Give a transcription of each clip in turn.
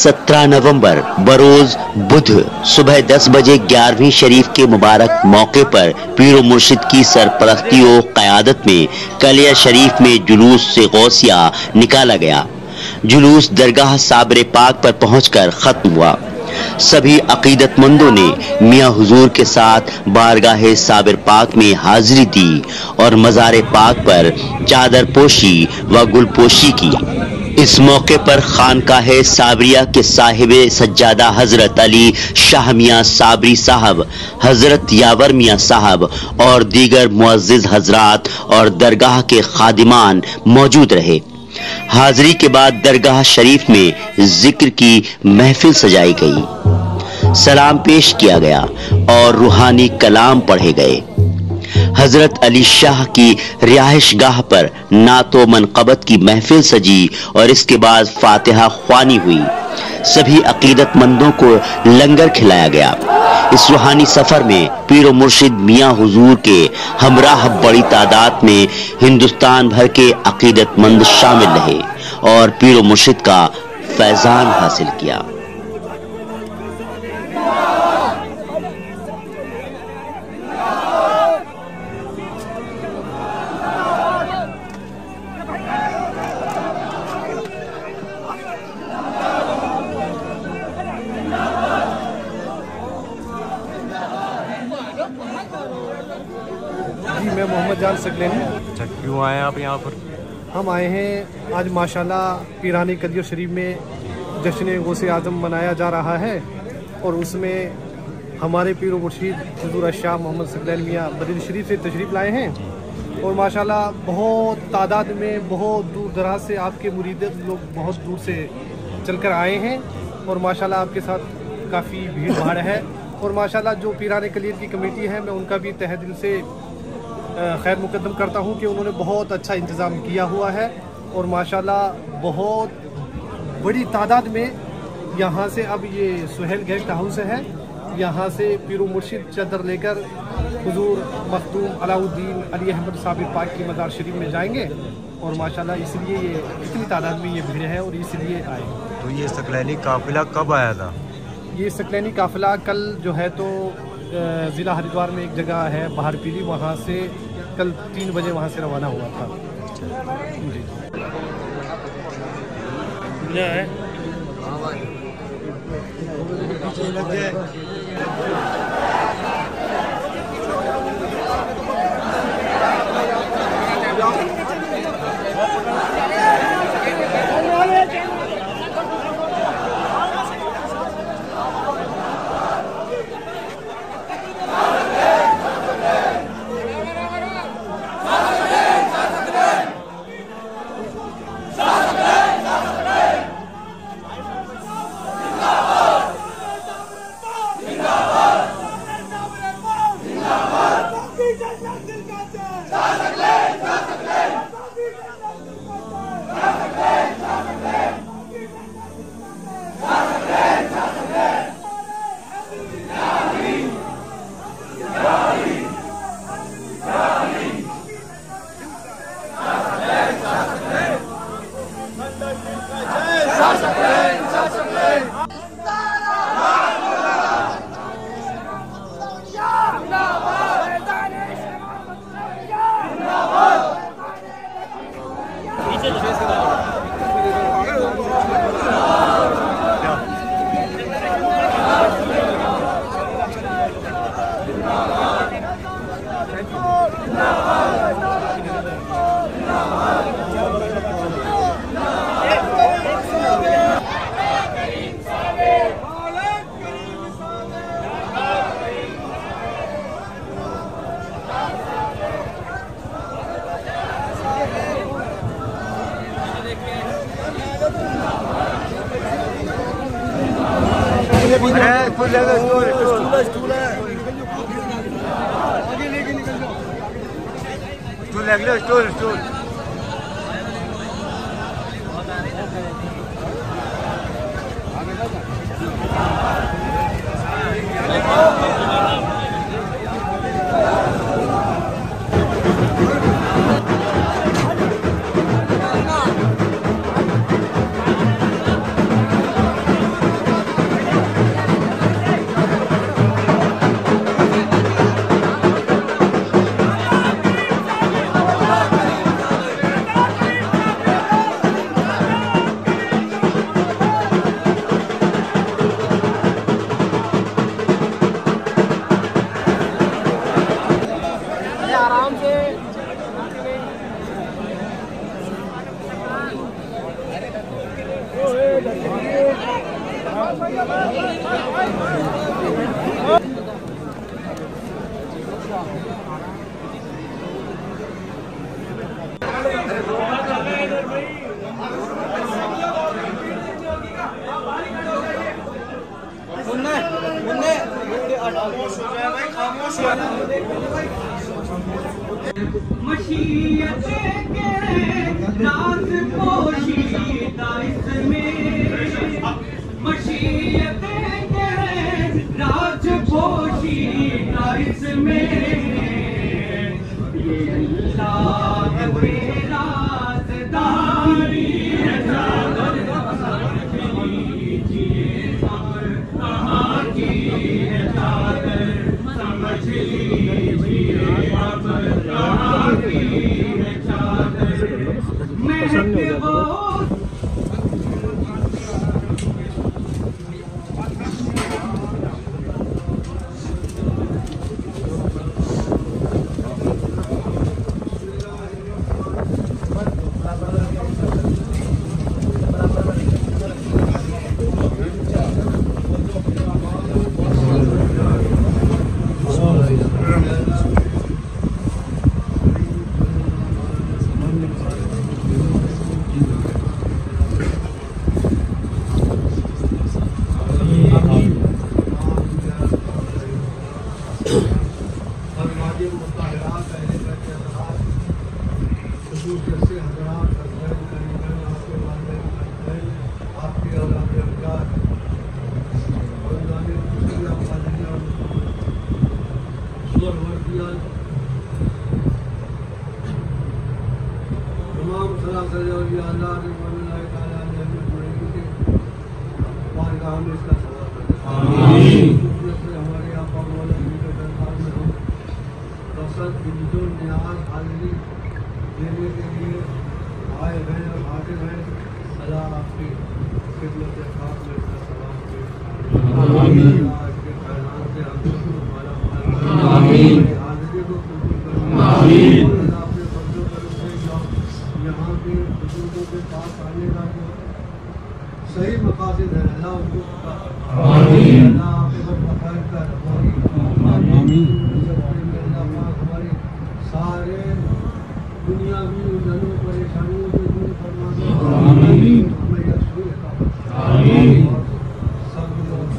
17 नवंबर बरोज बुध सुबह 10 बजे 11वीं शरीफ के मुबारक मौके पर पीर मुर्शिद की सरपरस्ती व क़यादत में कलिया शरीफ में जुलूस से गौसिया निकाला गया। जुलूस दरगाह साबरे पाक पर पहुंचकर खत्म हुआ। सभी अकीदतमंदों ने मियां हुजूर के साथ बारगाहे साबिर पाक में हाजिरी दी और मज़ारे पाक पर चादर पोशी व गुलपोशी की। इस मौके पर खानकाहे साबरिया के साहिबे सज्जादा हजरत अली शाह मियां साबरी साहब, हजरत यावर मियां साहब और दीगर मुअज्जिज हजरात और दरगाह के खादिमान मौजूद रहे। हाजिरी के बाद दरगाह शरीफ में जिक्र की महफिल सजाई गई, सलाम पेश किया गया और रूहानी कलाम पढ़े गए। हजरत अली शाह की रिहाइश गाह पर नातो मनक़बत की महफिल सजी और इसके बाद फातिहा ख्वानी हुई। सभी अकीदतमंदों को लंगर खिलाया गया। इस रूहानी सफर में पीर मुर्शिद मियां हुजूर के हमराह बड़ी तादाद में हिंदुस्तान भर के अकीदतमंद शामिल रहे और पीर मुर्शिद का फैजान हासिल किया। जी, मैं मोहम्मद जान सकलेनी। अच्छा, क्यों आए आप यहाँ पर? हम आए हैं आज माशाल्लाह पीरानी कलिया शरीफ में जश्न गौसे आज़म मनाया जा रहा है और उसमें हमारे पीर मुर्शिद हुज़ूर शाह मोहम्मद सकलैनी मियां बरेली शरीफ से तशरीफ़ लाए हैं और माशाल्लाह बहुत तादाद में बहुत दूर दराज से आपके मुरीद लोग बहुत दूर से चलकर आए हैं और माशाल्लाह आपके साथ काफ़ी भीड़ भाड़ है और माशाल्लाह जो पीरानी कलिया की कमेटी है मैं उनका भी तहे दिल से खैर मुकद्दम करता हूं कि उन्होंने बहुत अच्छा इंतज़ाम किया हुआ है और माशाल्लाह बहुत बड़ी तादाद में यहाँ से अब ये सुहेल गेस्ट हाउस है, यहाँ से पीर मुर्शिद चादर लेकर हुजूर मखदूम अलाउद्दीन अली अहमद साबिर पाक की मज़ार शरीफ में जाएंगे और माशाल्लाह इसलिए ये इतनी तादाद में ये भीड़ है और इसलिए आए। तो ये सकलैनी काफिला कब आया था? ये सकलैनी काफिला कल जो है तो ज़िला हरिद्वार में एक जगह है बाहर पीली, वहाँ से कल 3 बजे वहाँ से रवाना हुआ था। स्टूल मशीयत के राज पोशीदा इसमें, मशीयत के राज पोशीदा इसमें, ये अल्लाह के राज़दारी है। कहाँ की है चादर समझ लीजिए, अब कहाँ की है चादर महक वो। यहाँ के बुजुर्गों के पास आने का जो सही मकासद है, अल्लाह उनको अल्लाह आपके बखैर कर हमारी सारे दुनियावी उलझनों परेशानियों को दूर फरमाना, हमें यकीन है सब लोग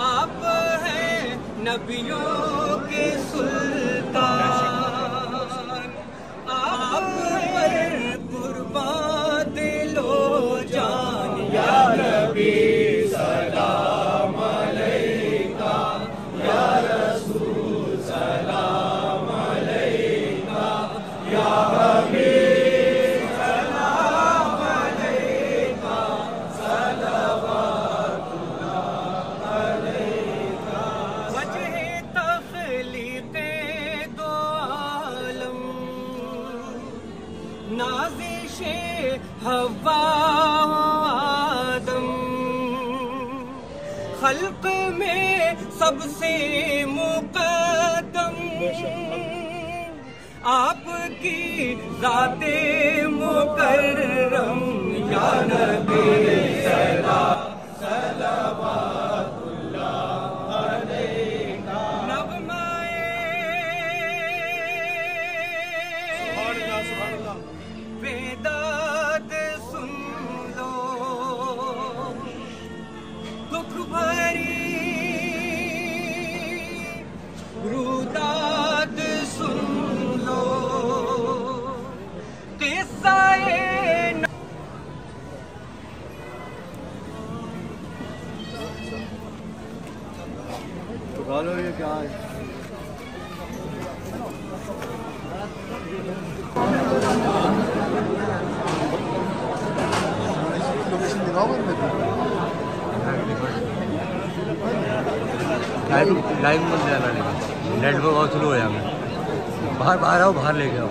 आप हैं नबियों के सुल्तान, आप पर कुर्बान दिलो जान या नबी सलाम अलैका, या रसूल सलाम अलैका, या हबीब सलाम अलैका, सलावतुल्लाह अलैका। वजह तख्त खल्क में सबसे मुक़द्दम आपकी ज़ाते मुकर्रम या नबी सदा सलावतुल्लाह अलैका नग़माए वेदात सुन लो दुख भरी रुदात सुन लो किस्साए गालो ये क्या है? लोकेशन दिखाओ मेरे को। लाइव में जाना लेकिन नेटवर्क और स्लो हो जाएगा। बाहर आओ, बाहर लेके आओ।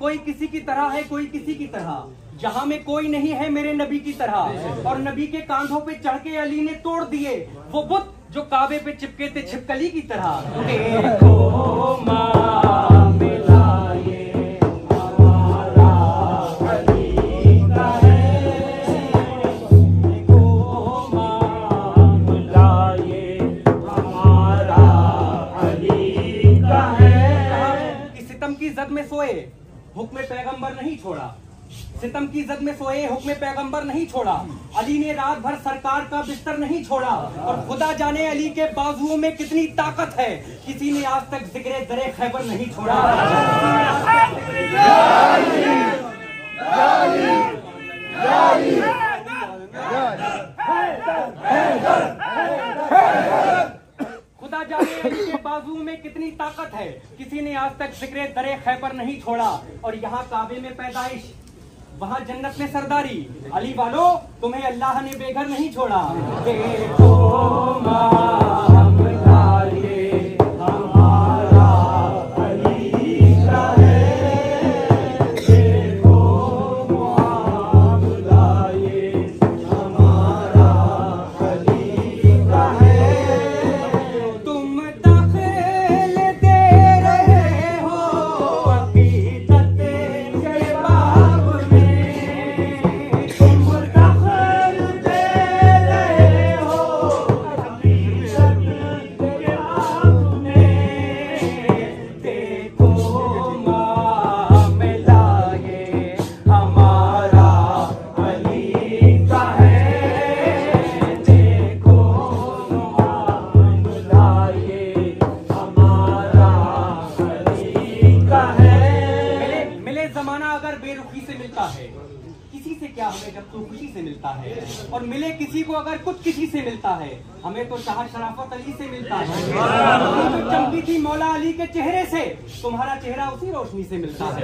कोई किसी की तरह है, कोई किसी की तरह, जहाँ में कोई नहीं है मेरे नबी की तरह। और नबी के कांधों पे चढ़ के अली ने तोड़ दिए वो बुत जो काबे पे चिपके थे छिपकली की तरह। देखो जद में सोए हुक्म पैगंबर नहीं छोड़ा, सितम की जद में सोए हुक्म पैगंबर नहीं छोड़ा। अली ने रात भर सरकार का बिस्तर नहीं छोड़ा। और खुदा जाने अली के बाजुओं में कितनी ताकत है, किसी ने आज तक जिक्र दरे खैबर नहीं छोड़ा। खुदा जाने अली के बाजू में कितनी ताकत है, किसी ने आज तक जिक्र दरे खैबर नहीं छोड़ा। और यहाँ काबे में पैदाइश, वहाँ जन्नत में सरदारी। अली वालों तुम्हें अल्लाह ने बेघर नहीं छोड़ा। देखो हमारा अली का है, देखो मामला ये हमारा अली का है। तुम दखल दे रहे हो हकीकत के बाब में, तुम दखल दे रहे हो हकीकत के बाब में। देखो मामला ये हमारा अली का है, देखो मामला ये हमारा अली का है। मिले जमाना अगर बेरुखी से मिलता है, किसी से क्या हमें जब तू खुशी से मिलता है। और मिले किसी को अगर कुछ किसी से मिलता है, हमें तो शाह शराफत अली से मिलता है। जो चमकी थी मौला अली के चेहरे से, तुम्हारा चेहरा उसी रोशनी से मिलता है।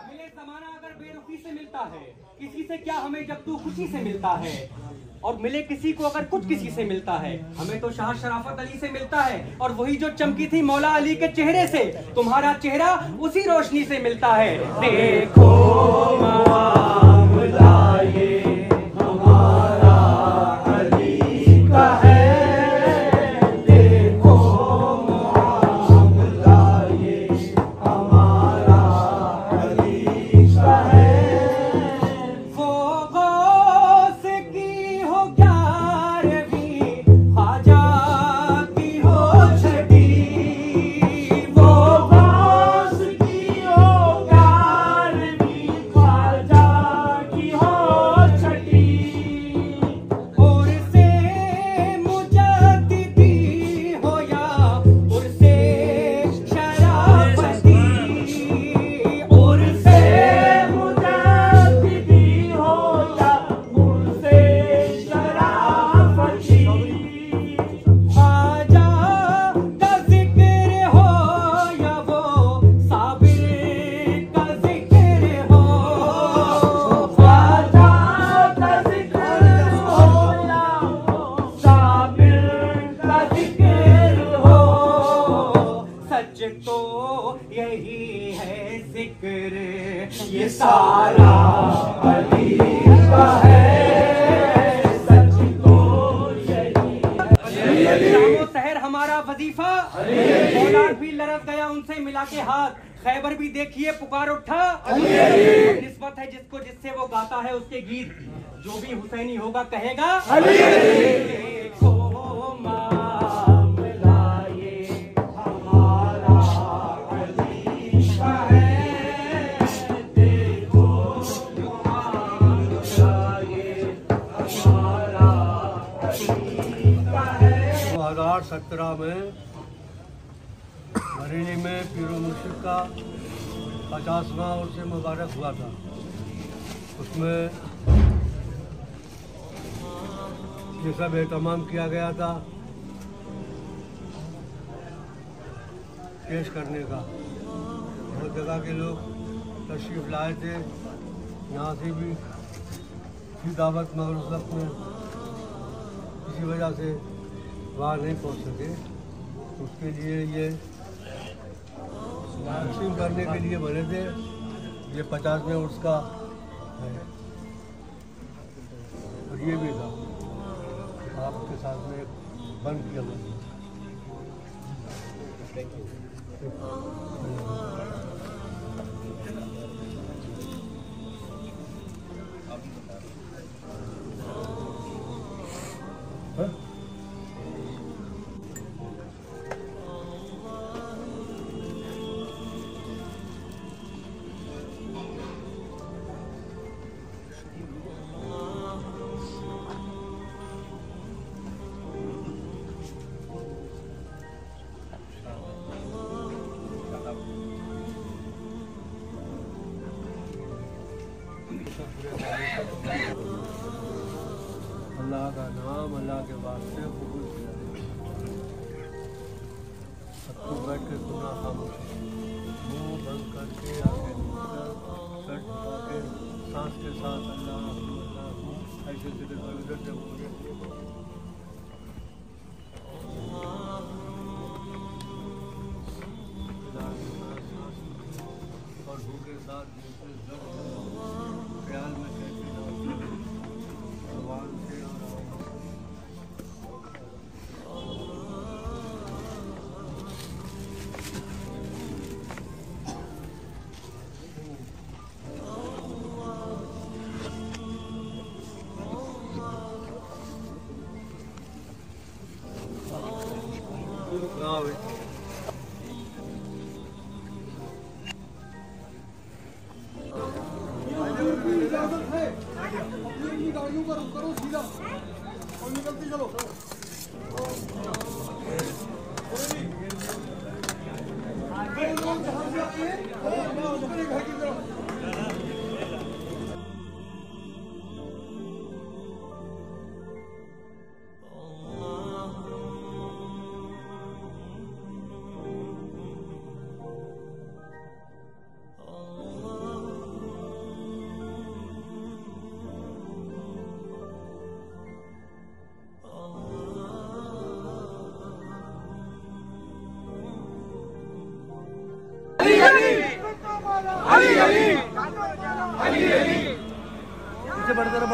मिले जमाना अगर बेरुखी से मिलता है, किसी से क्या हमें जब तू खुशी से मिलता है। और मिले किसी को अगर कुछ किसी से मिलता है, हमें तो शाह शराफत अली से मिलता है, और वही जो चमकी थी मौला अली के चेहरे से, तुम्हारा चेहरा उसी रोशनी से मिलता है। देखो मामला ये हमारा अली का है, ये सारा अली का है, सच तो यही शहर हमारा वजीफा, औलाद भी लरस गया उनसे मिला के हाथ, खैबर भी देखिए पुकार उठा, निस्बत है जिसको जिससे वो गाता है उसके गीत, जो भी हुसैनी होगा कहेगा देखो मामला ये हमारा अली का है। हजार 17 में बरेली में पीरो मुर्शिद का 50वां उर्स मुबारक हुआ था। उसमें ये सब एहतमाम किया गया था पेश करने का। बहुत जगह के लोग तशरीफ लाए थे, यहाँ से भी थी दावत, मगर उस वक्त में किसी वजह से वहाँ नहीं पहुँच सके। उसके लिए ये तकसीम करने के लिए बने थे। ये 50वें उर्स का है और ये भी था आपके साथ में बंद किया गया। अल्लाह का नाम अल्लाह के वास्ते कबूल किया। सबको बैठ के सुना, खामोश मुँह बंद करके आगे सर झुका के सांस के साथ अल्लाह ऐसे दिल उधर से बोले और भूखे साथ ख्याल में भगवान से गाड़ियों पर करो सीधा और निकलती चलो। जहाँ से आते हैं घर की तरफ पीछे बढ़ते रहो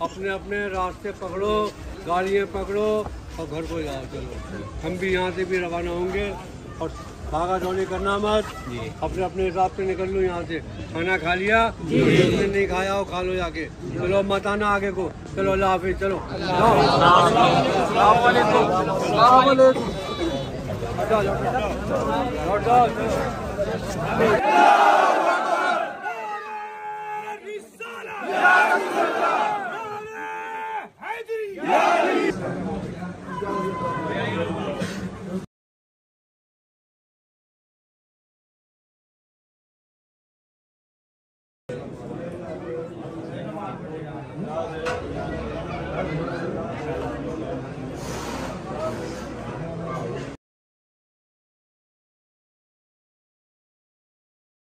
अपने अपने रास्ते पकड़ो, गाड़ियाँ पकड़ो और घर को जाओ। चलो हम भी यहाँ से भी रवाना होंगे और भागा दौड़ी करना मत, अपने अपने हिसाब से निकल लो यहाँ से। खाना खा लिया, जिसने नहीं खाया हो खा लो जाके। चलो मत आना आगे को। चलो अल्लाह हाफिज। चलो